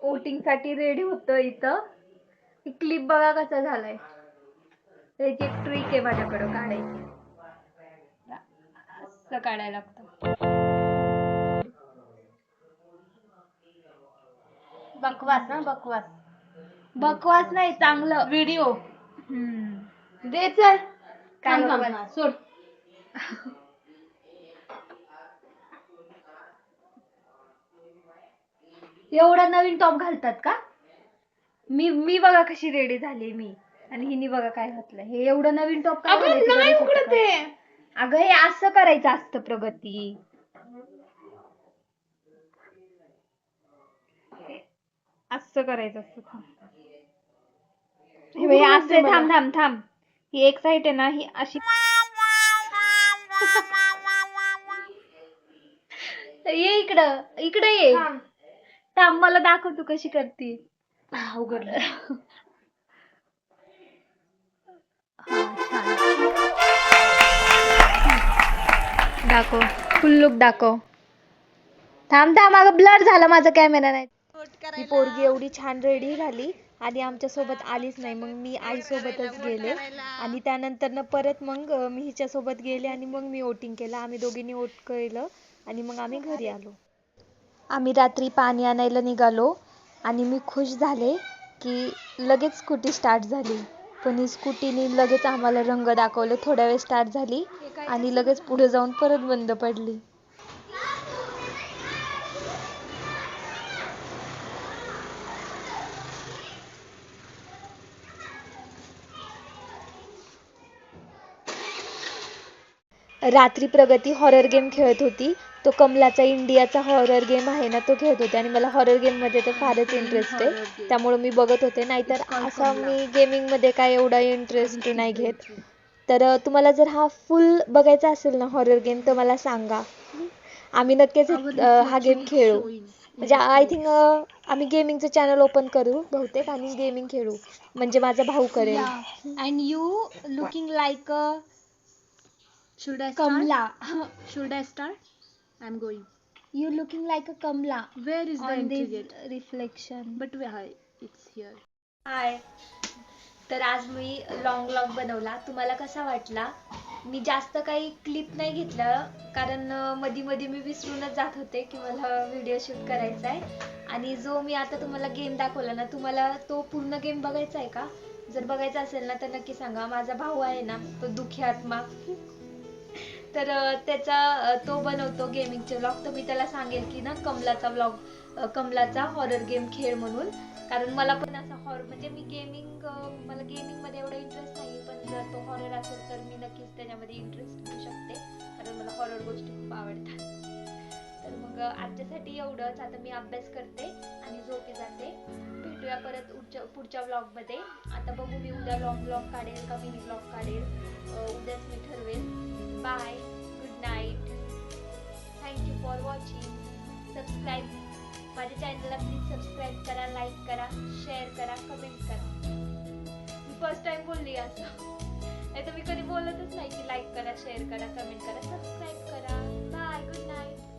Voting साठी ready होतो इथं. क्लिप बघा कसा झालाय. त्याची एक ट्रिक आहे माझ्याकडे काढायची. असं काढायला लागतं. बकवास ना बकवास. बकवास नाही, चांगलं व्हिडिओ दे चल. काय बकवास सोड. एवढा नवीन टॉप घालतात का? मी बघा कशी रेडी झाली मी, आणि हिने बघा काय घातलं. हे एवढं नवीन टॉप काय घालायची नाही गरज होती उघडत का? आहे. अगं हे असं करायचं असतं प्रगती. असं करायचं असतं. हे बघ, असं थांब थांब थांब. ही एक साईड आहे ना, ही अशी ये इकडं इकडे ये. थांब मला दाखव तू कशी करते. उघडलं. दाखव फुल लुक दाखव. थांब थांब, अगं ब्लर झाला माझा कॅमेरा. नाही ही पोरगी एवढी छान रेडी झाली आणि आमच्या सोबत आलीच नाही. मग मी आई सोबतच गेले आणि त्यानंतर ना परत मग मी हिच्या सोबत गेले आणि मग मी वोटिंग केलं. आम्ही दोघींनी वोट केलं आणि मग आम्ही घरी आलो. आम्ही रात्री पाणी आणायला निघालो आणि मी खुश झाले की लगेच स्कूटी स्टार्ट झाली. पण ही स्कूटीने लगेच आम्हाला रंग दाखवले. थोड्या वेळ स्टार्ट झाली आणि लगेच पुढे जाऊन परत बंद पडली. रात्री प्रगती हॉरर गेम खेळत होती. तो कमलाचा इंडियाचा हॉरर गेम आहे ना, तो खेळत होते आणि मला हॉरर गेम मध्ये तर फारच इंटरेस्ट आहे, त्यामुळे मी बघत होते. नाहीतर असा मी गेमिंग मध्ये काय एवढा इंटरेस्ट नाही घेत. तर तुम्हाला जर हा फुल बघायचा असेल ना हॉरर गेम, तर मला सांगा. आम्ही नक्कीच हा गेम खेळू. म्हणजे आय थिंक आम्ही गेमिंगचं चॅनल ओपन करू बहुतेक आणि गेमिंग खेळू. म्हणजे माझा भाऊ करेल. And you looking like a should I start? Kamla. Should I start? I'm going. You looking like a Kamla Where is the on entry this gate? reflection. But why? It's here. हाय. तर आज मी long vlog बनवला. तुम्हाला कसा वाटला? मी जास्त काही clip नाही घेतलं कारण मधी मधी मी विसरूनच जात होते की मला व्हिडिओ शूट करायचा आहे. आणि जो मी आता तुम्हाला गेम दाखवला ना, तुम्हाला तो पूर्ण गेम बघायचा आहे का? जर बघायचा असेल ना तर नक्की सांगा. माझा भाऊ आहे ना, तो दुःखी आत्मा, तर त्याचा तो बनवतो गेमिंगचे व्लॉग. तर मी त्याला सांगेल की ना कमलाचा हॉरर गेम खेळ म्हणून. कारण मला पण असा हॉरर म्हणजे मला गेमिंग मध्ये एवढा इंटरेस्ट नाही, पण जर तो हॉरर असेल तर मी नक्कीच त्याच्यामध्ये इंटरेस्ट घेऊ शकते, कारण मला हॉरर गोष्टी खूप आवडतात. तर मग आजच्यासाठी एवढंच. आता मी अभ्यास करते आणि झोपी जाते. भेटूया परत पुढच्या व्लॉग मध्ये. आता बघू मी उद्या लॉंग व्लॉग काढेल का मिनी व्लॉग काढेल, उद्याच मी ठरवेल. Bye, good night, thank you for watching. Subscribe माझ्या चॅनलला प्लीज सबस्क्राईब करा, लाईक करा, शेअर करा, कमेंट करा. मी फर्स्ट टाइम बोलली असं, नाही तर मी कधी बोलतच नाही की लाईक करा, शेअर करा, कमेंट करा. सबस्क्राईब करा. Bye, good night.